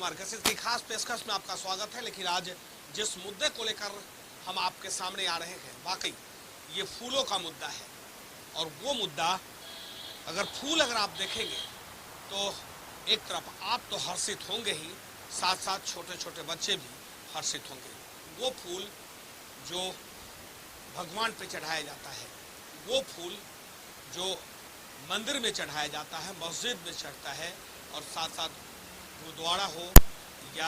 मार्केसिस की खास पेशकश में आपका स्वागत है। लेकिन आज जिस मुद्दे को लेकर हम आपके सामने आ रहे हैं, वाकई ये फूलों का मुद्दा है। और वो मुद्दा, अगर आप देखेंगे तो एक तरफ आप तो हर्षित होंगे ही, साथ साथ छोटे छोटे बच्चे भी हर्षित होंगे। वो फूल जो भगवान पे चढ़ाया जाता है, वो फूल जो मंदिर में चढ़ाया जाता है, मस्जिद में चढ़ता है, और साथ साथ गुरुद्वारा हो या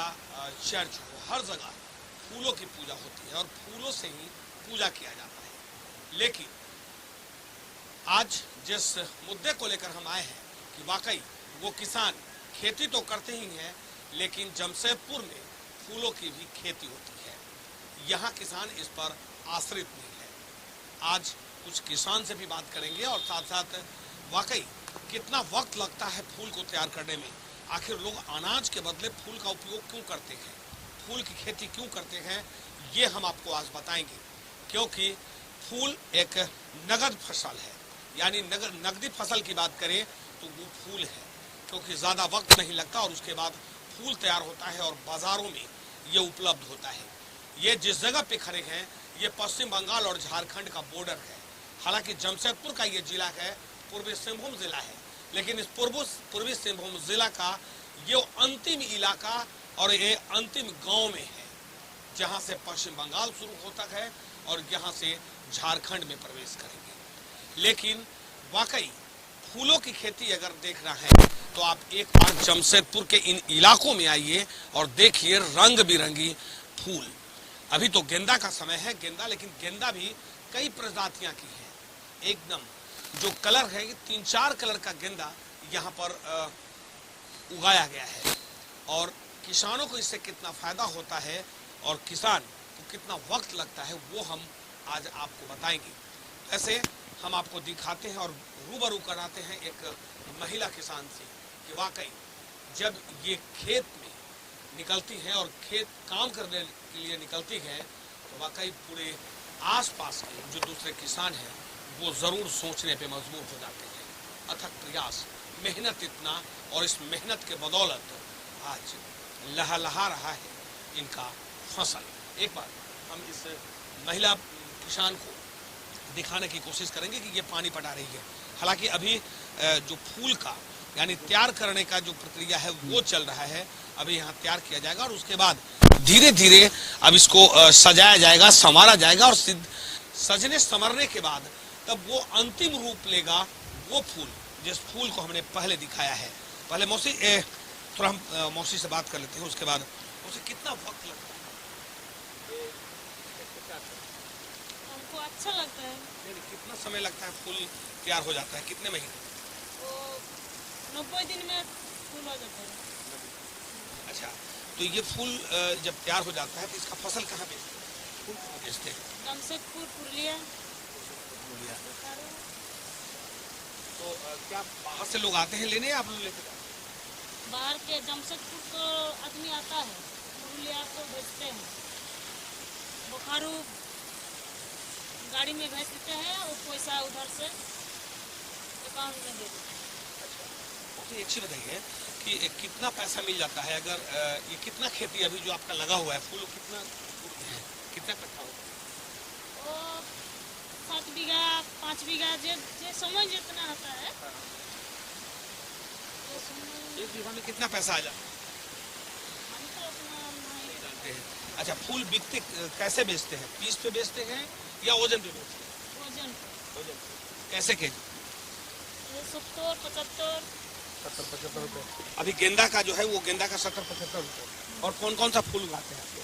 चर्च हो, हर जगह फूलों की पूजा होती है और फूलों से ही पूजा किया जाता है। लेकिन आज जिस मुद्दे को लेकर हम आए हैं कि वाकई वो किसान खेती तो करते ही हैं, लेकिन जमशेदपुर में फूलों की भी खेती होती है। यहाँ किसान इस पर आश्रित नहीं है। आज कुछ किसान से भी बात करेंगे और साथ साथ वाकई कितना वक्त लगता है फूल को तैयार करने में। आखिर लोग अनाज के बदले फूल का उपयोग क्यों करते हैं, फूल की खेती क्यों करते हैं, ये हम आपको आज बताएंगे। क्योंकि फूल एक नगद फसल है, यानी नगदी फसल की बात करें तो वो फूल है, क्योंकि ज़्यादा वक्त नहीं लगता और उसके बाद फूल तैयार होता है और बाज़ारों में ये उपलब्ध होता है। ये जिस जगह पे खड़े हैं, ये पश्चिम बंगाल और झारखंड का बॉर्डर है। हालांकि जमशेदपुर का ये जिला है, पूर्वी सिंहभूम जिला है, लेकिन इस पूर्वी सिंहभूम जिला का ये अंतिम इलाका और ये अंतिम गांव में है, जहां से पश्चिम बंगाल शुरू होता है और यहां से झारखंड में प्रवेश करेंगे। लेकिन वाकई फूलों की खेती अगर देखना है तो आप एक बार जमशेदपुर के इन इलाकों में आइए और देखिए रंग बिरंगी फूल। अभी तो गेंदा का समय है, लेकिन गेंदा भी कई प्रजातियां की है। एकदम जो कलर है, 3-4 कलर का गेंदा यहाँ पर उगाया गया है। और किसानों को इससे कितना फायदा होता है और किसान को कितना वक्त लगता है, वो हम आज आपको बताएंगे। ऐसे हम आपको दिखाते हैं और रूबरू कराते हैं एक महिला किसान से कि वाकई जब ये खेत में निकलती हैं और खेत काम करने के लिए निकलती हैं, तो वाकई पूरे आसपास के जो दूसरे किसान हैं वो ज़रूर सोचने पे मजबूर हो जाते हैं। अथक प्रयास, मेहनत इतना, और इस मेहनत के बदौलत आज लहलहा रहा है इनका फसल। एक बार हम इस महिला किसान को दिखाने की कोशिश करेंगे कि ये पानी पटा रही है। हालांकि अभी जो फूल का यानी तैयार करने का जो प्रक्रिया है वो चल रहा है। अभी यहाँ तैयार किया जाएगा और उसके बाद धीरे धीरे अब इसको सजाया जाएगा, संवारा जाएगा, और सजने संवरने के बाद तब वो अंतिम रूप लेगा वो फूल, जिस फूल को हमने पहले दिखाया है। पहले मौसी थोड़ा हम मौसी से बात कर लेते हैं, उसके बाद मौसी कितना वक्त लगता है? हमको अच्छा लगता है। कितना समय लगता है फूल तैयार हो जाता है, कितने महीने? 90 दिन में फूल हो जाता है। अच्छा, तो ये फूल जब तैयार हो जाता है तो इसका फसल कहाँ बेचते हैं? फूल कहाँ बेचते हैं? जमशेदपुर, पुरुलिया। तो क्या बाहर से लोग आते हैं लेने या आप लोग लेके जाते हैं? बाहर के जमशेदपुर को आदमी आता है, पुरुलिया को बेचते हैं। बोकारो गाड़ी में भेज देते हैं और पैसा उधर से अकाउंट में दे देते हैं। तो एक चीज बताइए कि कितना पैसा मिल जाता है अगर ये कितना खेती अभी जो आपका लगा हुआ है फूल, कितना कट्ठा होता है? 7 बीघा 5 बीघा जे समय जितना होता है। एक बीघा में कितना पैसा आ जाता है? हम तो उतना नहीं जानते हैं। अच्छा, फूल बिकते कैसे बेचते हैं? पीस पे बेचते हैं या वजन पे बेचते हैं? वजन कैसे केजी? 70, 75। 70-75 रुपए। अभी गेंदा का जो है वो गेंदा का 70-75 रुपए। और कौन कौन सा फूल उगाते हैं आपके?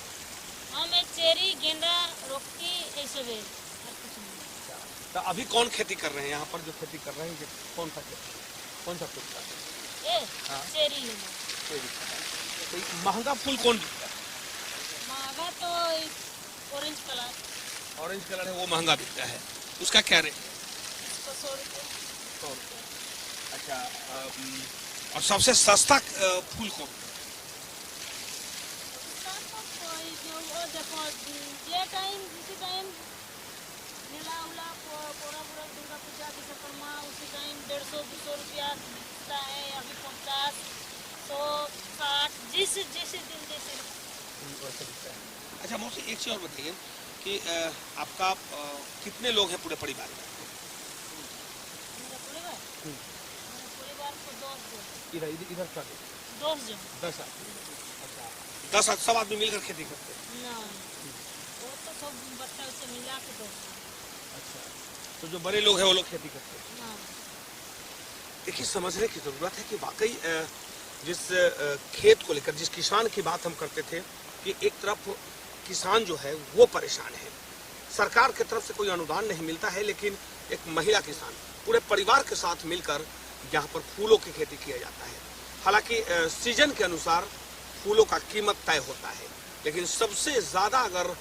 हम एक चेरी, गेंदा, रोकी ऐसे भी। तो अभी कौन खेती कर रहे हैं यहाँ पर? जो खेती कर रहे हैं कौन सा खेती, कौन सा फूल का? हाँ। चेरी है। तो महंगा फूल कौन बिकता है? महंगा तो ऑरेंज कलर। ऑरेंज कलर है वो महंगा बिकता है, उसका क्या रेट? 100 रुपये। 100 रुपये। अच्छा, और सबसे सस्ता फूल कौन? देखो ये टाइम, इसी टाइम मेला उला पूरा दुर्गा पूजा, विश्वकर्मा, उसी टाइम 150-200 रुपया बिकता है। अभी 50, 100, 60 जैसे जैसे दिन जैसे वैसे दिखता है। अच्छा मौसी, एक चीज़ और बताइए कि आपका कितने लोग हैं पूरे परिवार में? मेरा परिवार मेरे परिवार को 10 जन इधर इधर इधर 10 जन 10 आदमी। अच्छा, 10 सब आदमी मिलकर खेती करते हैं। नहीं, वो तो सब बच्चा उसे मिला के 10 जन। अच्छा, तो जो बड़े लोग हैं वो लोग खेती करते हैं। हाँ, देखिए, समझने की जरूरत है कि वाकई जिस खेत को लेकर, जिस किसान की बात हम करते थे कि एक तरफ किसान जो है वो परेशान है, सरकार की तरफ से कोई अनुदान नहीं मिलता है, लेकिन एक महिला किसान पूरे परिवार के साथ मिलकर यहाँ पर फूलों की खेती किया जाता है। हालांकि सीजन के अनुसार फूलों का कीमत तय होता है, लेकिन सबसे ज्यादा अगर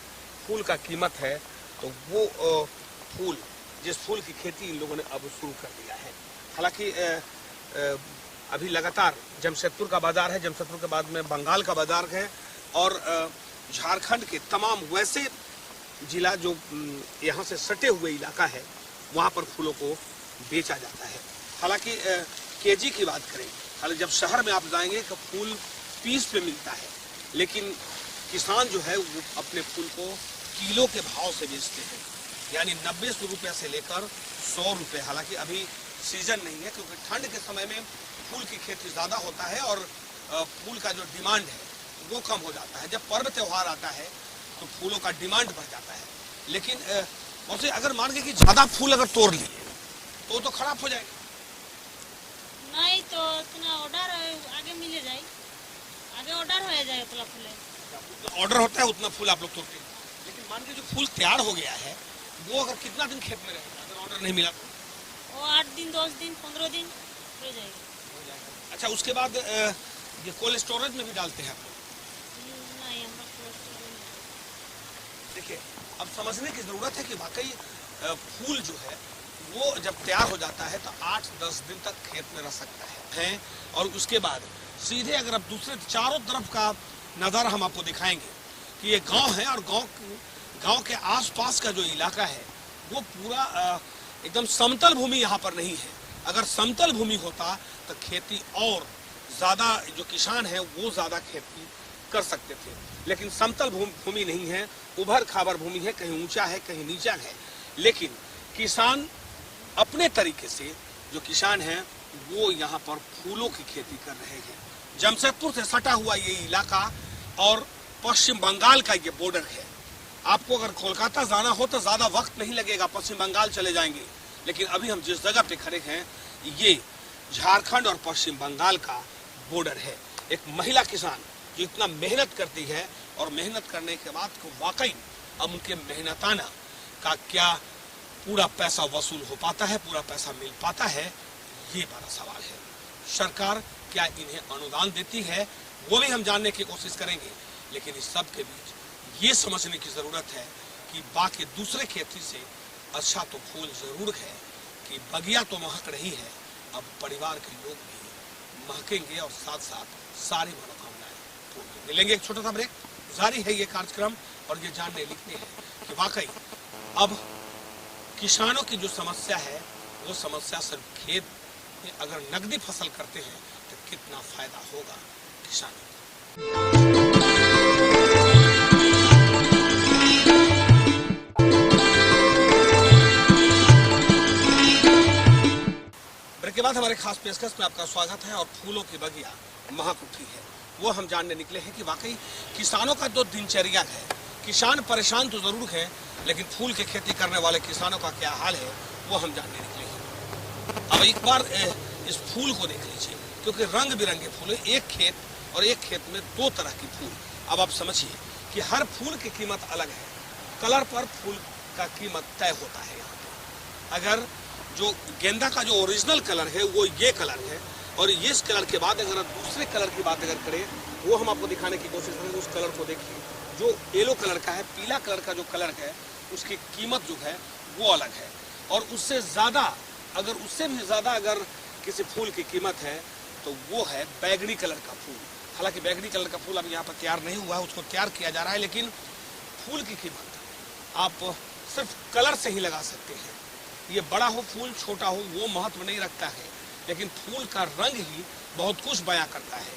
फूल का कीमत है तो वो फूल, जिस फूल की खेती इन लोगों ने अब शुरू कर दिया है। हालांकि अभी लगातार जमशेदपुर का बाजार है, जमशेदपुर के बाद में बंगाल का बाजार है, और झारखंड के तमाम वैसे जिला जो यहाँ से सटे हुए इलाका है वहाँ पर फूलों को बेचा जाता है। हालांकि केजी की बात करें, हालांकि जब शहर में आप जाएंगे तो फूल पीस पे मिलता है, लेकिन किसान जो है वो अपने फूल को किलो के भाव से बेचते हैं, यानी 90 रुपये से लेकर 100 रुपये। हालांकि अभी सीजन नहीं है क्योंकि ठंड के समय में फूल की खेती ज़्यादा होता है और फूल का जो डिमांड है वो कम हो जाता है। जब पर्व त्योहार आता है तो फूलों का डिमांड बढ़ जाता है। लेकिन वैसे अगर मान के कि ज़्यादा फूल अगर तोड़ लिए तो खराब हो जाएगा। नहीं तो इतना ऑर्डर आगे मिले जाए, आगे ऑर्डर हो जाए उतना फूल। ऑर्डर होता है उतना फूल आप लोग तोड़ते हैं, लेकिन मान के जो फूल तैयार हो गया है वो अगर कितना दिन खेत में रहेगा अगर ऑर्डर नहीं मिला तो? वो 8 दिन 10 दिन 15 दिन हो जाएगा। अच्छा, उसके बाद ये कोल्ड स्टोरेज में भी डालते हैं आप लोग? नहीं, हम लोग देखिए, अब समझने की जरूरत है कि वाकई फूल जो है वो जब तैयार हो जाता है तो 8-10 दिन तक खेत में रह सकता है, और उसके बाद सीधे अगर आप दूसरे चारों तरफ का नज़ारा हम आपको दिखाएंगे कि ये गांव है, और गांव के आसपास का जो इलाका है वो पूरा एकदम समतल भूमि यहाँ पर नहीं है। अगर समतल भूमि होता तो खेती और ज़्यादा, जो किसान है वो ज़्यादा खेती कर सकते थे, लेकिन समतल भूमि नहीं है, उभर खाबर भूमि है, कहीं ऊंचा है कहीं नीचा है। लेकिन किसान अपने तरीके से, जो किसान हैं वो यहाँ पर फूलों की खेती कर रहे हैं। जमशेदपुर से सटा हुआ ये इलाका और पश्चिम बंगाल का ये बॉर्डर है। आपको अगर कोलकाता जाना हो तो ज़्यादा वक्त नहीं लगेगा, पश्चिम बंगाल चले जाएंगे, लेकिन अभी हम जिस जगह पे खड़े हैं ये झारखंड और पश्चिम बंगाल का बॉर्डर है। एक महिला किसान जो इतना मेहनत करती है, और मेहनत करने के बाद को वाकई अब उनके मेहनताना का क्या पूरा पैसा वसूल हो पाता है, पूरा पैसा मिल पाता है, ये बड़ा सवाल है। सरकार क्या इन्हें अनुदान देती है वो भी हम जानने की कोशिश करेंगे, लेकिन इस सब के बीच ये समझने की जरूरत है कि बाकी दूसरे खेती से अच्छा तो फूल जरूर है कि बगिया तो महक रही है, अब परिवार के लोग भी महकेंगे और साथ साथ सारी मनोकामनाएं पूर्ण। मिलेंगे एक छोटा सा ब्रेक, जारी है ये कार्यक्रम, और ये जानने लिखते हैं कि वाकई अब किसानों की जो समस्या है वो समस्या सिर्फ खेत में अगर नकदी फसल करते हैं तो कितना फायदा होगा किसानों को। ब्रेक के बाद हमारे खास पेशकश में आपका स्वागत है, और फूलों की बगिया महक उठी है वो हम जानने निकले हैं कि वाकई किसानों का जो दिनचर्या है, किसान परेशान तो जरूर है, लेकिन फूल की खेती करने वाले किसानों का क्या हाल है वो हम जानने निकले हैं। अब एक बार इस फूल को देख लीजिए, क्योंकि रंग बिरंगे फूल, एक खेत और एक खेत में 2 तरह की फूल। अब आप समझिए कि हर फूल की कीमत अलग है, कलर पर फूल का कीमत तय होता है। यहाँ पे अगर जो गेंदा का जो ओरिजिनल कलर है वो ये कलर है, और इस कलर के बाद अगर दूसरे कलर की बात अगर करें वो हम आपको दिखाने की कोशिश करेंगे। उस कलर को देखिए, जो येलो कलर का है, पीला कलर का जो कलर है उसकी कीमत जो है वो अलग है, और उससे ज़्यादा अगर किसी फूल की कीमत है तो वो है बैगनी कलर का फूल। हालांकि बैगनी कलर का फूल अभी यहाँ पर तैयार नहीं हुआ है, उसको तैयार किया जा रहा है, लेकिन फूल की कीमत आप सिर्फ कलर से ही लगा सकते हैं। ये बड़ा हो फूल छोटा हो वो महत्व नहीं रखता है, लेकिन फूल का रंग ही बहुत कुछ बयां करता है।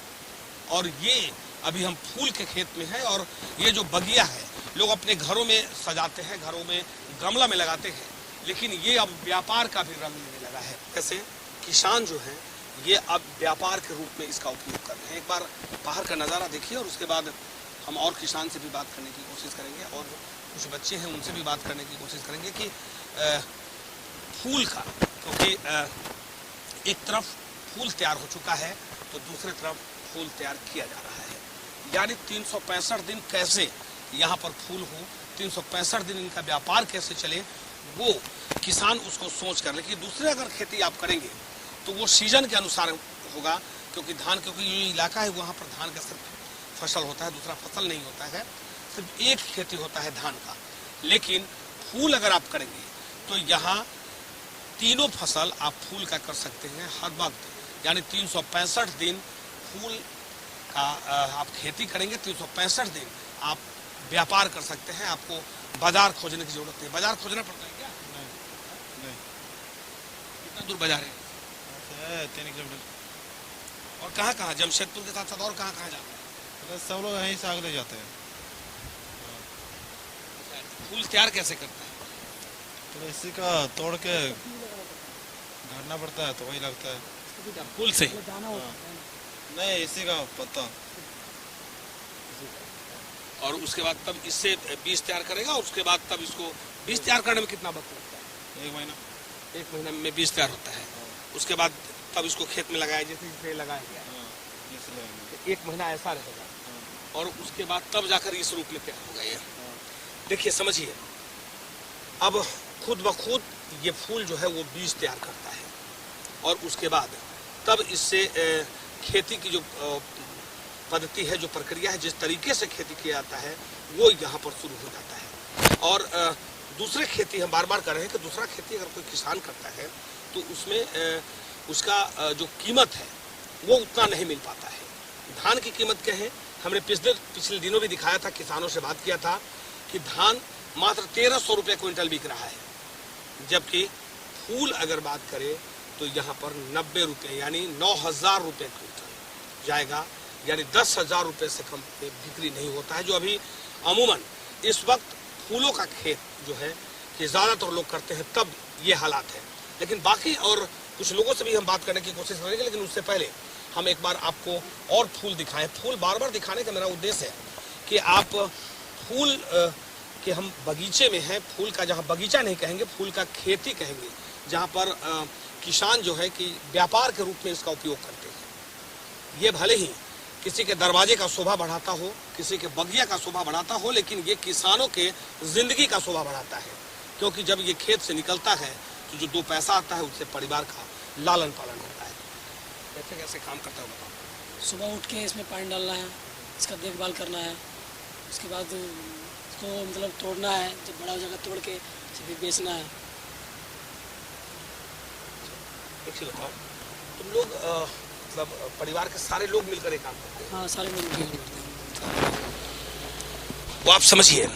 और ये अभी हम फूल के खेत में हैं और ये जो बगिया है लोग अपने घरों में सजाते हैं, घरों में गमला में लगाते हैं, लेकिन ये अब व्यापार का भी रंग लेने लगा है। कैसे किसान जो हैं ये अब व्यापार के रूप में इसका उपयोग कर रहे हैं। एक बार बाहर का नज़ारा देखिए और उसके बाद हम और किसान से भी बात करने की कोशिश करेंगे और कुछ बच्चे हैं उनसे भी बात करने की कोशिश करेंगे कि फूल का, क्योंकि एक तरफ फूल तैयार हो चुका है तो दूसरी तरफ फूल तैयार किया जा रहा है। यानी 365 दिन कैसे यहाँ पर फूल हो, 365 दिन इनका व्यापार कैसे चले, वो किसान उसको सोच कर। लेकिन दूसरे अगर खेती आप करेंगे तो वो सीजन के अनुसार होगा, क्योंकि क्योंकि ये इलाका है वहाँ पर धान का सिर्फ फसल होता है, दूसरा फसल नहीं होता है, सिर्फ एक खेती होता है धान का। लेकिन फूल अगर आप करेंगे तो यहाँ तीनों फसल आप फूल का कर सकते हैं हर वक्त। यानी 365 दिन फूल का आप खेती करेंगे, 365 दिन आप व्यापार कर सकते हैं। आपको बाजार खोजने की जरूरत नहीं। बाजार खोजना पड़ता है क्या? नहीं। कितना दूर बाजार है? 3 किलोमीटर। और कहाँ जमशेदपुर के साथ साथ और कहाँ जाते हैं? सब लोग यहीं से आगे जाते हैं। फूल तैयार कैसे करता है? तो इसी का तोड़ के गाड़ना पड़ता है तो वही लगता है। फूल से? नहीं, इसी का पत्ता। और उसके बाद तब इससे बीज तैयार करेगा और उसके बाद तब इसको बीज तैयार करने में कितना वक्त लगता है? 1 महीना। 1 महीने में बीज तैयार होता है। उसके बाद तब इसको खेत में लगाया, जैसे लगाया गया, 1 महीना ऐसा रहेगा और उसके बाद तब जाकर इस रूप में तैयार होगा। ये देखिए, समझिए, अब खुद ब खुद ये फूल जो है वो बीज तैयार करता है और उसके बाद तब इससे खेती की जो पद्धति है, जो प्रक्रिया है, जिस तरीके से खेती किया जाता है वो यहाँ पर शुरू हो जाता है। और दूसरे खेती हम बार बार कर रहे हैं कि दूसरा खेती अगर कोई किसान करता है तो उसमें उसका जो कीमत है वो उतना नहीं मिल पाता है। धान की कीमत क्या है? हमने पिछले दिनों भी दिखाया था, किसानों से बात किया था कि धान मात्र 1300 रुपये क्विंटल बिक रहा है, जबकि फूल अगर बात करें तो यहाँ पर 90 रुपये यानी 9000 रुपये क्विंटल जाएगा। यानी 10,000 रुपये से कम पे बिक्री नहीं होता है, जो अभी अमूमन इस वक्त फूलों का खेत जो है कि ज़्यादातर लोग करते हैं, तब ये हालात है। लेकिन बाकी और कुछ लोगों से भी हम बात करने की कोशिश करेंगे, लेकिन उससे पहले हम एक बार आपको और फूल दिखाएं। फूल बार बार दिखाने का मेरा उद्देश्य है कि आप फूल के हम बगीचे में हैं, फूल का जहाँ बगीचा नहीं कहेंगे, फूल का खेती कहेंगे, जहाँ पर किसान जो है कि व्यापार के रूप में इसका उपयोग करते हैं। ये भले ही किसी के दरवाजे का शोभा बढ़ाता हो, किसी के बगिया का शोभा बढ़ाता हो, लेकिन ये किसानों के जिंदगी का शोभा बढ़ाता है, क्योंकि जब ये खेत से निकलता है तो जो 2 पैसा आता है उससे परिवार का लालन पालन होता है। कैसे कैसे काम करता है बताओ? सुबह उठ के इसमें पानी डालना है, इसका देखभाल करना है, उसके बाद इसको मतलब तोड़ना है, जब बड़ा हो जाएगा तोड़ के फिर बेचना है। एक चीज बताओ, तुम लोग मतलब परिवार के सारे लोग मिलकर एक काम करते हैं? हाँ, सारे मिलकर करते हैं। वो आप समझिए,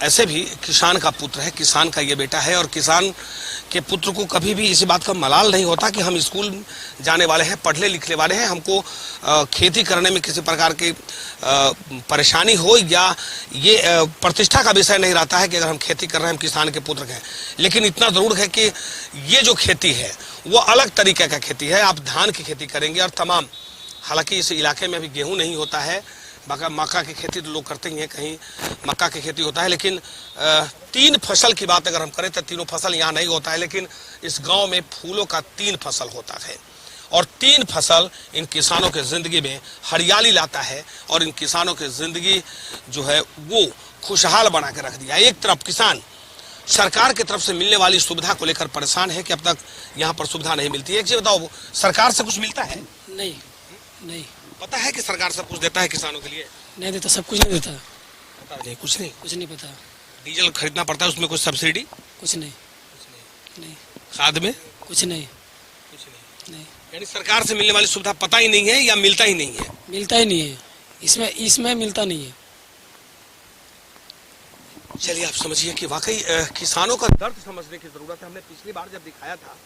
ऐसे भी किसान का पुत्र है, किसान का ये बेटा है, और किसान के पुत्र को कभी भी इसी बात का मलाल नहीं होता कि हम स्कूल जाने वाले हैं, पढ़ने लिखने वाले हैं, हमको खेती करने में किसी प्रकार की परेशानी हो, या ये प्रतिष्ठा का विषय नहीं रहता है कि अगर हम खेती कर रहे हैं हम किसान के पुत्र हैं। लेकिन इतना जरूर है कि ये जो खेती है वो अलग तरीके का खेती है। आप धान की खेती करेंगे और तमाम, हालांकि इस इलाके में अभी गेहूँ नहीं होता है, मक्का की खेती तो लोग करते ही हैं, कहीं मक्का की खेती होता है, लेकिन 3 फसल की बात अगर हम करें तो तीनों फसल यहाँ नहीं होता है, लेकिन इस गांव में फूलों का 3 फसल होता है। और 3 फसल इन किसानों के जिंदगी में हरियाली लाता है और इन किसानों की जिंदगी जो है वो खुशहाल बना के रख दिया। एक तरफ किसान सरकार की तरफ से मिलने वाली सुविधा को लेकर परेशान है कि अब तक यहाँ पर सुविधा नहीं मिलती है। एक चीज बताओ, सरकार से कुछ मिलता है? नहीं पता है कि सरकार सब कुछ देता है किसानों के लिए? नहीं देता, सब कुछ नहीं देता। पता नहीं, कुछ नहीं पता। डीजल खरीदना पड़ता है, उसमें कुछ सब्सिडी? कुछ नहीं। खाद में? कुछ नहीं। यानी सरकार से मिलने वाली सुविधा पता ही नहीं है या मिलता ही नहीं है? मिलता ही नहीं है, इसमें मिलता नहीं है। चलिए, आप समझिए कि वाकई किसानों का दर्द समझने की जरूरत है। हमने पिछली बार जब दिखाया था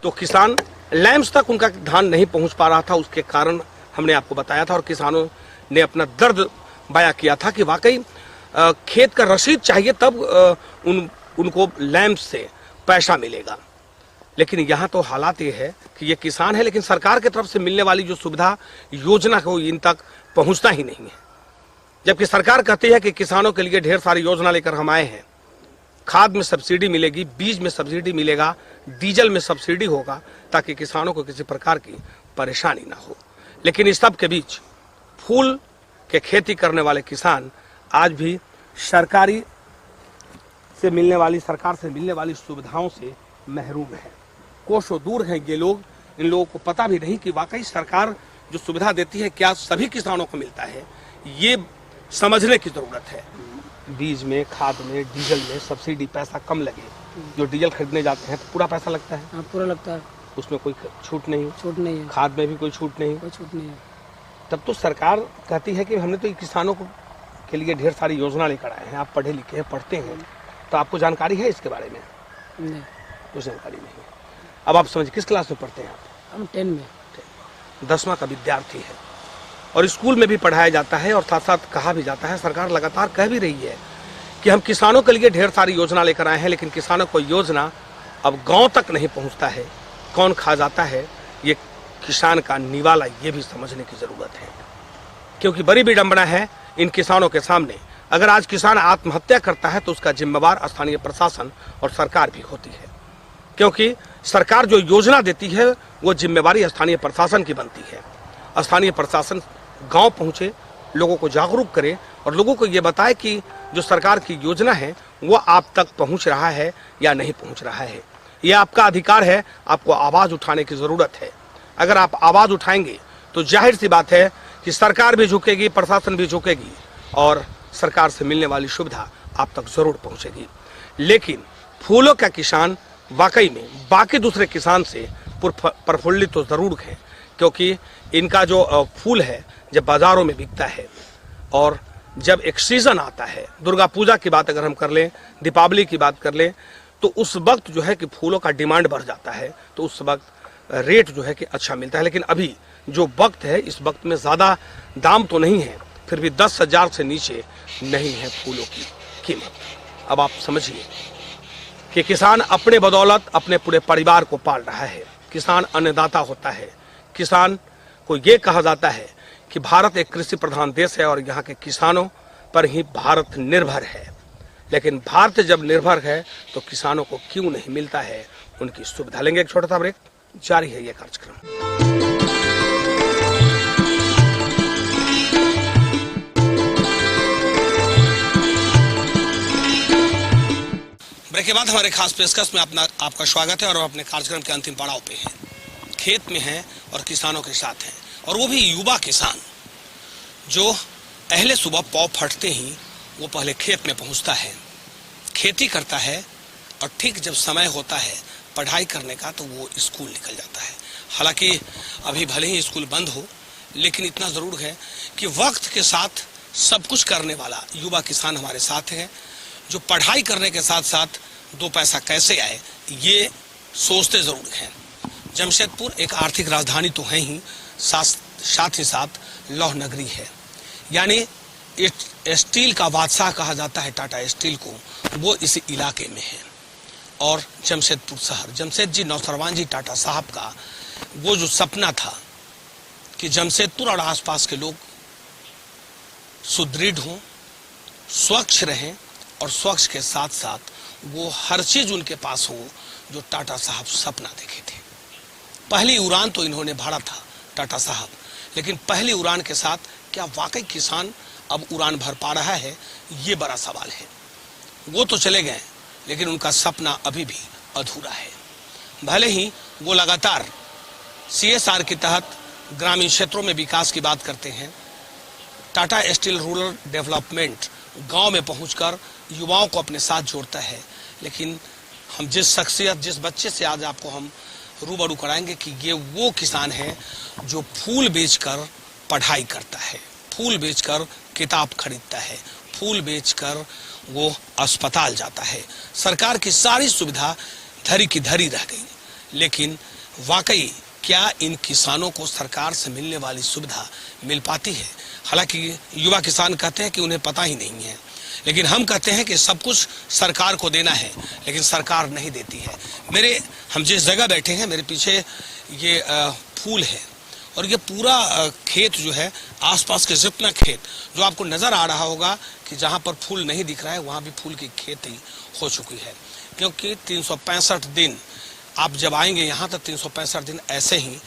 तो किसान लैंप्स तक उनका धान नहीं पहुंच पा रहा था, उसके कारण हमने आपको बताया था, और किसानों ने अपना दर्द बयां किया था कि वाकई खेत का रसीद चाहिए तब उनको लैंप से पैसा मिलेगा। लेकिन यहाँ तो हालात ये है कि ये किसान है, लेकिन सरकार की तरफ से मिलने वाली जो सुविधा योजना को इन तक पहुँचता ही नहीं है। जबकि सरकार कहती है कि किसानों के लिए ढेर सारी योजना लेकर हम आए हैं, खाद में सब्सिडी मिलेगी, बीज में सब्सिडी मिलेगा, डीजल में सब्सिडी होगा, ताकि किसानों को किसी प्रकार की परेशानी ना हो। लेकिन इस सब के बीच फूल के खेती करने वाले किसान आज भी सरकार से मिलने वाली सुविधाओं से महरूम है। कोसों दूर हैं ये लोग, इन लोगों को पता भी नहीं कि वाकई सरकार जो सुविधा देती है क्या सभी किसानों को मिलता है, ये समझने की जरूरत है। बीज में, खाद में, डीजल में सब्सिडी पैसा कम लगे, जो डीजल खरीदने जाते हैं तो पूरा पैसा लगता है। हाँ, पूरा लगता है, उसमें कोई छूट नहीं है। खाद में भी कोई छूट नहीं है। तब तो सरकार कहती है कि हमने तो किसानों के लिए ढेर सारी योजना लेकर आए हैं। आप पढ़े लिखे हैं, पढ़ते हैं, तो आपको जानकारी है इसके बारे में? नहीं, कुछ जानकारी नहीं है। अब आप समझिए, किस क्लास में पढ़ते हैं आप? हम 10 में, 10वां का विद्यार्थी है और स्कूल में भी पढ़ाया जाता है और साथ साथ कहा भी जाता है, सरकार लगातार कह भी रही है कि हम किसानों के लिए ढेर सारी योजना लेकर आए हैं, लेकिन किसानों को योजना अब गांव तक नहीं पहुंचता है। कौन खा जाता है ये किसान का निवाला, ये भी समझने की जरूरत है। क्योंकि बड़ी विडंबना है इन किसानों के सामने, अगर आज किसान आत्महत्या करता है तो उसका जिम्मेवार स्थानीय प्रशासन और सरकार भी होती है। क्योंकि सरकार जो योजना देती है वो जिम्मेवारी स्थानीय प्रशासन की बनती है। स्थानीय प्रशासन गांव पहुंचे, लोगों को जागरूक करे और लोगों को ये बताए कि जो सरकार की योजना है वो आप तक पहुंच रहा है या नहीं पहुंच रहा है। ये आपका अधिकार है, आपको आवाज उठाने की जरूरत है। अगर आप आवाज उठाएंगे तो जाहिर सी बात है कि सरकार भी झुकेगी, प्रशासन भी झुकेगी और सरकार से मिलने वाली सुविधा आप तक जरूर पहुंचेगी। लेकिन फूलों का किसान वाकई में बाकी दूसरे किसान से प्रफुल्लित तो जरूर है, क्योंकि इनका जो फूल है जब बाजारों में बिकता है और जब एक सीजन आता है, दुर्गा पूजा की बात अगर हम कर लें, दीपावली की बात कर लें, तो उस वक्त जो है कि फूलों का डिमांड बढ़ जाता है, तो उस वक्त रेट जो है कि अच्छा मिलता है। लेकिन अभी जो वक्त है, इस वक्त में ज़्यादा दाम तो नहीं है, फिर भी 10,000 से नीचे नहीं है फूलों की कीमत। अब आप समझिए कि किसान अपने बदौलत अपने पूरे परिवार को पाल रहा है। किसान अन्नदाता होता है। किसान को ये कहा जाता है कि भारत एक कृषि प्रधान देश है और यहाँ के किसानों पर ही भारत निर्भर है। लेकिन भारत जब निर्भर है तो किसानों को क्यों नहीं मिलता है उनकी सुविधा? लेंगे एक छोटा सा ब्रेक, जारी है ये कार्यक्रम। ब्रेक के बाद हमारे खास पेशकश में आपका स्वागत है और अपने कार्यक्रम के अंतिम पड़ाव पे हैं। खेत में हैं और किसानों के साथ हैं, और वो भी युवा किसान जो पहले सुबह पौ फटते ही वो पहले खेत में पहुंचता है, खेती करता है और ठीक जब समय होता है पढ़ाई करने का तो वो स्कूल निकल जाता है। हालांकि अभी भले ही स्कूल बंद हो, लेकिन इतना ज़रूर है कि वक्त के साथ सब कुछ करने वाला युवा किसान हमारे साथ है, जो पढ़ाई करने के साथ साथ दो पैसा कैसे आए ये सोचते ज़रूर हैं। जमशेदपुर एक आर्थिक राजधानी तो है ही, साथ ही साथ लौह नगरी है। यानी स्टील का बादशाह कहा जाता है टाटा स्टील को, वो इस इलाके में है। और जमशेदपुर शहर, जमशेद जी नौसरवान जी टाटा साहब का वो जो सपना था कि जमशेदपुर और आसपास के लोग सुदृढ़ हों, स्वच्छ रहें और स्वच्छ के साथ साथ वो हर चीज उनके पास हो जो टाटा साहब सपना देखे थे। पहली उड़ान तो इन्होंने भरा था टाटा साहब, लेकिन पहली उड़ान के साथ क्या वाकई किसान अब उड़ान भर पा रहा है, ये बड़ा सवाल है। वो तो चले गए, लेकिन उनका सपना अभी भी अधूरा है। भले ही वो लगातार CSR के तहत ग्रामीण क्षेत्रों में विकास की बात करते हैं, टाटा स्टील रूरल डेवलपमेंट गांव में पहुंचकर युवाओं को अपने साथ जोड़ता है, लेकिन हम जिस शख्सियत, जिस बच्चे से आज आपको हम रूबरू कराएंगे कि ये वो किसान है जो फूल बेचकर पढ़ाई करता है, फूल बेचकर किताब खरीदता है, फूल बेचकर वो अस्पताल जाता है। सरकार की सारी सुविधा धरी की धरी रह गई, लेकिन वाकई क्या इन किसानों को सरकार से मिलने वाली सुविधा मिल पाती है? हालांकि युवा किसान कहते हैं कि उन्हें पता ही नहीं है, लेकिन हम कहते हैं कि सब कुछ सरकार को देना है, लेकिन सरकार नहीं देती है। हम जिस जगह बैठे हैं, मेरे पीछे ये फूल है और ये पूरा खेत जो है, आसपास के जितना खेत जो आपको नजर आ रहा होगा कि जहां पर फूल नहीं दिख रहा है वहां भी फूल की खेती हो चुकी है, क्योंकि 365 दिन आप जब आएंगे यहाँ तो 365 दिन ऐसे ही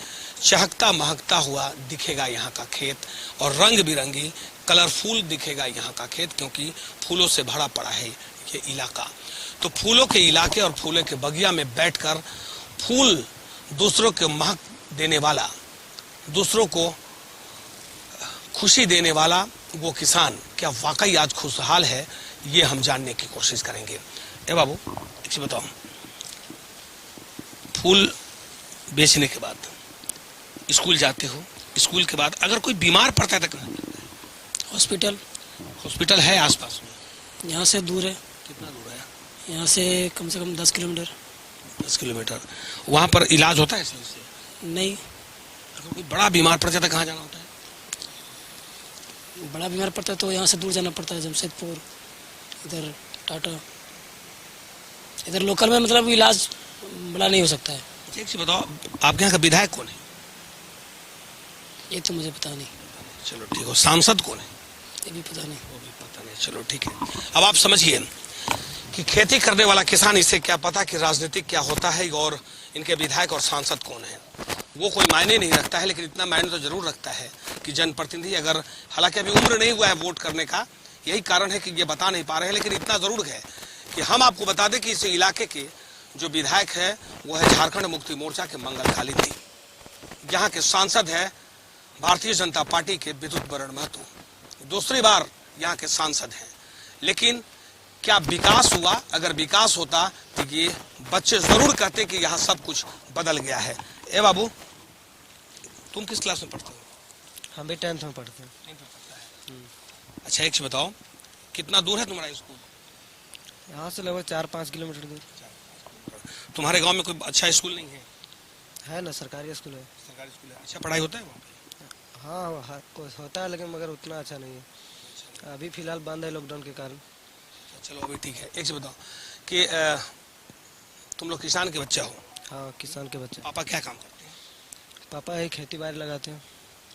चहकता महकता हुआ दिखेगा यहाँ का खेत, और रंग बिरंगी कलरफुल दिखेगा यहाँ का खेत, क्योंकि फूलों से भरा पड़ा है ये इलाका। तो फूलों के इलाके और फूलों के बगिया में बैठकर फूल दूसरों के महक देने वाला, दूसरों को खुशी देने वाला वो किसान क्या वाकई आज खुशहाल है, ये हम जानने की कोशिश करेंगे। ए बाबू, एक चीज बताओ, फूल बेचने के बाद स्कूल जाते हो, स्कूल के बाद अगर कोई बीमार पड़ता है तो कहाँ जाता है? हॉस्पिटल। हॉस्पिटल है आसपास में? यहाँ से दूर है। कितना दूर है? यहाँ से कम 10 किलोमीटर। 10 किलोमीटर। वहाँ पर इलाज होता है सही से? नहीं। अगर कोई बड़ा बीमार पड़ जाता है कहाँ जाना होता है? बड़ा बीमार पड़ता है तो यहाँ से दूर जाना पड़ता है, जमशेदपुर, इधर टाटा। इधर लोकल में मतलब इलाज बड़ा नहीं हो सकता है। एक चीज बताओ, आपके यहाँ का विधायक कौन है? ये तो मुझे पता नहीं। चलो ठीक है। सांसद कौन है? ये भी पता नहीं। वो भी पता नहीं। चलो ठीक है। अब आप समझिए कि खेती करने वाला किसान, इसे क्या पता कि राजनीतिक क्या होता है और इनके विधायक और सांसद कौन है। वो कोई मायने नहीं रखता है, लेकिन इतना मायने तो जरूर रखता है कि जनप्रतिनिधि, अगर हालांकि अभी उम्र नहीं हुआ है वोट करने का, यही कारण है कि ये बता नहीं पा रहे हैं, लेकिन इतना जरूर है कि हम आपको बता दें कि इस इलाके के जो विधायक है वो है झारखंड मुक्ति मोर्चा के मंगल कालिंदी। यहाँ के सांसद है भारतीय जनता पार्टी के विद्युत बरण महतो, दूसरी बार यहाँ के सांसद हैं। लेकिन क्या विकास हुआ? अगर विकास होता तो ये बच्चे जरूर कहते कि यहाँ सब कुछ बदल गया है। ए बाबू, तुम किस क्लास में पढ़ते हो? हम भी 10th में पढ़ते हैं। अच्छा, एक चीज बताओ, कितना दूर है तुम्हारा स्कूल? यहाँ से लगभग 4-5 किलोमीटर दूर तुम्हारे गांव में कोई अच्छा स्कूल नहीं है? है ना, सरकारी स्कूल है। सरकारी स्कूल है। अच्छा पढ़ाई होता है वहाँ पे? हाँ, होता है, लेकिन मगर उतना अच्छा नहीं है। अभी फिलहाल बंद है लॉकडाउन के कारण। चलो अभी ठीक है। एक चीज बताओ कि तुम लोग किसान के बच्चे हो? हाँ, किसान के बच्चे। पापा क्या काम करते हैं? पापा ही खेती बाड़ी लगाते हैं।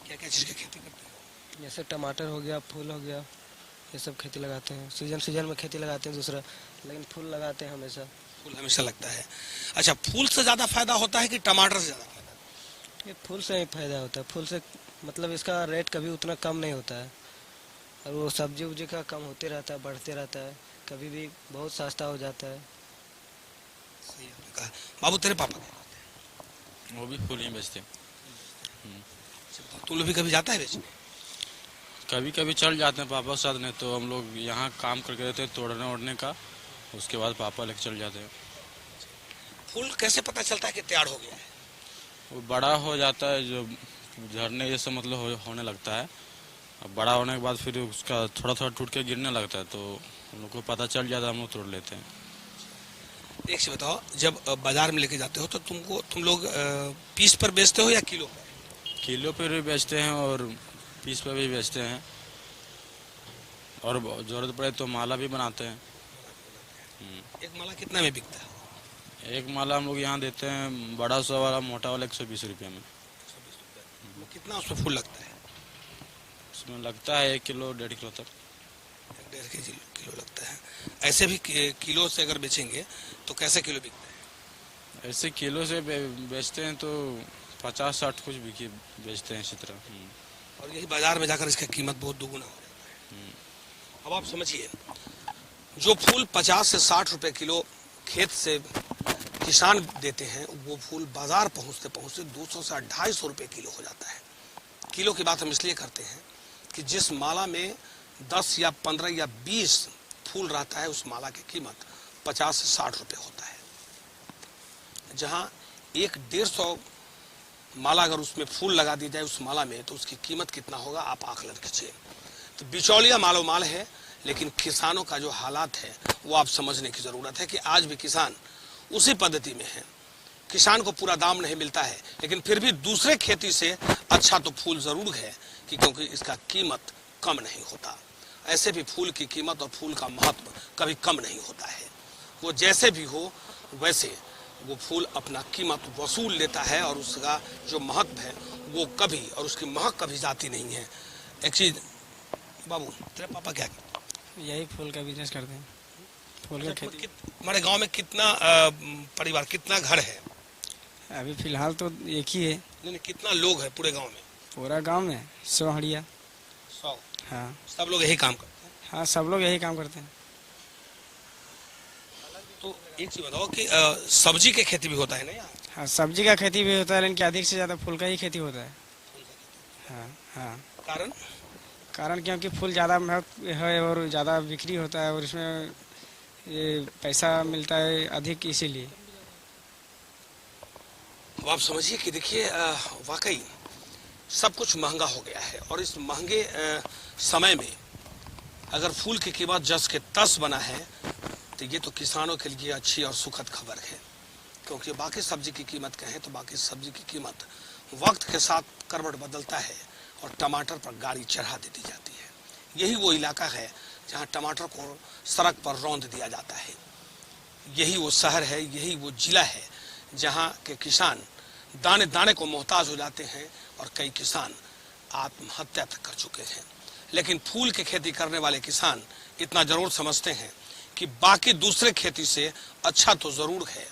क्या क्या चीज़ की खेती करते हो? जैसे टमाटर हो गया, फूल हो गया, ये सब खेती लगाते हैं। सीजन में खेती लगाते हैं दूसरा, लेकिन फूल लगाते हैं हमेशा। फूल हमेशा लगता है। अच्छा, फूल से ज़्यादा फायदा होता है कि टमाटर से ज़्यादा फायदा? ये फूल से ही फायदा होता है। फूल से मतलब इसका रेट कभी उतना कम नहीं होता है, और वो सब्जी उब्जी का कम होते रहता है, बढ़ते रहता है, कभी भी बहुत सस्ता हो जाता है। सही आपने कहा। बाबू, तेरे पापा क्या करते हैं? वो भी फूल ही बेचते हैं। तुम लोग भी कभी जाता है बेचने? कभी कभी चल जाते हैं पापा के साथ, नहीं तो हम लोग यहाँ काम करके रहते हैं तोड़ने ओड़ने का, उसके बाद पापा लेके चल जाते हैं। फूल कैसे पता चलता है कि तैयार हो गया है? वो बड़ा हो जाता है, जो झड़ने जैसा मतलब होने लगता है। अब बड़ा होने के बाद फिर उसका थोड़ा थोड़ा टूट के गिरने लगता है, तो हम लोग को पता चल जाता है, हम लोग तोड़ लेते हैं। एक से बताओ, जब बाजार में लेके जाते हो तो तुम लोग पीस पर बेचते हो या किलो पर? किलो पर भी बेचते हैं और पीस पर भी बेचते हैं, और जरूरत पड़े तो माला भी बनाते हैं। एक माला कितना में बिकता है? एक माला हम लोग यहाँ देते हैं, बड़ा 100 वाला, मोटा वाला 120 रुपये में। कितना उसमें फूल लगता है? उसमें लगता है 1 किलो 1.5 किलो तक। 1.5 किलो लगता है। ऐसे भी किलो से अगर बेचेंगे तो कैसे किलो बिकता है? ऐसे किलो से बेचते हैं तो 50-60 कुछ बिकी बेचते हैं इसी तरह। और यही बाजार में जाकर इसका कीमत बहुत दोगुना हो जाता है। अब आप समझिए, जो फूल 50 से 60 रुपए किलो खेत से किसान देते हैं, वो फूल बाजार पहुंचते पहुंचते 200 से 250 रुपए किलो हो जाता है। किलो की बात हम इसलिए करते हैं कि जिस माला में 10 या 15 या 20 फूल रहता है, उस माला की कीमत 50 से 60 रुपए होता है। जहां 1-150 माला अगर उसमें फूल लगा दी जाए उस माला में, तो उसकी कीमत कितना होगा आप आकलन कीजिए। तो बिचौलिया मालो माल है, लेकिन किसानों का जो हालात है वो आप समझने की जरूरत है कि आज भी किसान उसी पद्धति में है किसान को पूरा दाम नहीं मिलता है, लेकिन फिर भी दूसरे खेती से अच्छा तो फूल जरूर है कि क्योंकि इसका कीमत कम नहीं होता। ऐसे भी फूल की कीमत और फूल का महत्व कभी कम नहीं होता है। वो जैसे भी हो वैसे वो फूल अपना कीमत वसूल लेता है और उसका जो महत्व है वो कभी और उसकी महक कभी जाती नहीं है। एक चीज बाबू, तेरे पापा क्या करते? यही फूल का बिजनेस करते हैं, फूल का खेती। हमारे गांव में कितना परिवार, कितना घर है? अभी फिलहाल तो एक ही है। नहीं, कितना लोग है पूरे गांव में? पूरा गांव में 100 हड़िया। 100? हाँ सब लोग यही काम करते हैं? हाँ, सब लोग यही काम करते हैं। तो एक चीज बताओ कि सब्जी के खेती भी होता है ना यहाँ? हाँ, सब्जी का खेती भी होता है, लेकिन अधिक से ज़्यादा फूल का ही खेती होता है। हाँ हाँ। कारण? कारण क्योंकि फूल ज़्यादा महत्व है और ज़्यादा बिक्री होता है और इसमें ये पैसा मिलता है अधिक, इसीलिए। अब आप समझिए कि देखिए वाकई सब कुछ महंगा हो गया है और इस महंगे समय में अगर फूल की कीमत जस के तस बना है तो ये तो किसानों के लिए अच्छी और सुखद खबर है, क्योंकि बाकी सब्जी की कीमत कहें तो बाकी सब्जी की कीमत वक्त के साथ करवट बदलता है और टमाटर पर गाड़ी चढ़ा दी जाती है। यही वो इलाका है जहाँ टमाटर को सड़क पर रौंद दिया जाता है। यही वो शहर है, यही वो जिला है जहाँ के किसान दाने दाने को मोहताज हो जाते हैं और कई किसान आत्महत्या तक कर चुके हैं। लेकिन फूल की खेती करने वाले किसान इतना जरूर समझते हैं कि बाकी दूसरे खेती से अच्छा तो जरूर है।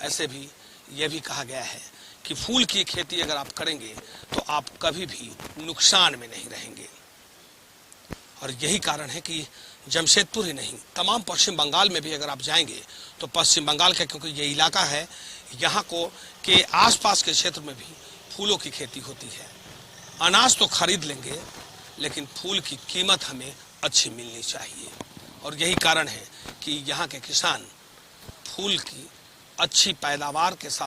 ऐसे भी यह भी कहा गया है कि फूल की खेती अगर आप करेंगे तो आप कभी भी नुकसान में नहीं रहेंगे। और यही कारण है कि जमशेदपुर ही नहीं, तमाम पश्चिम बंगाल में भी अगर आप जाएंगे तो पश्चिम बंगाल का, क्योंकि ये इलाका है, यहाँ को के आसपास के क्षेत्र में भी फूलों की खेती होती है। अनाज तो खरीद लेंगे लेकिन फूल की कीमत हमें अच्छी मिलनी चाहिए और यही कारण है कि यहाँ के किसान फूल की अच्छी पैदावार के साथ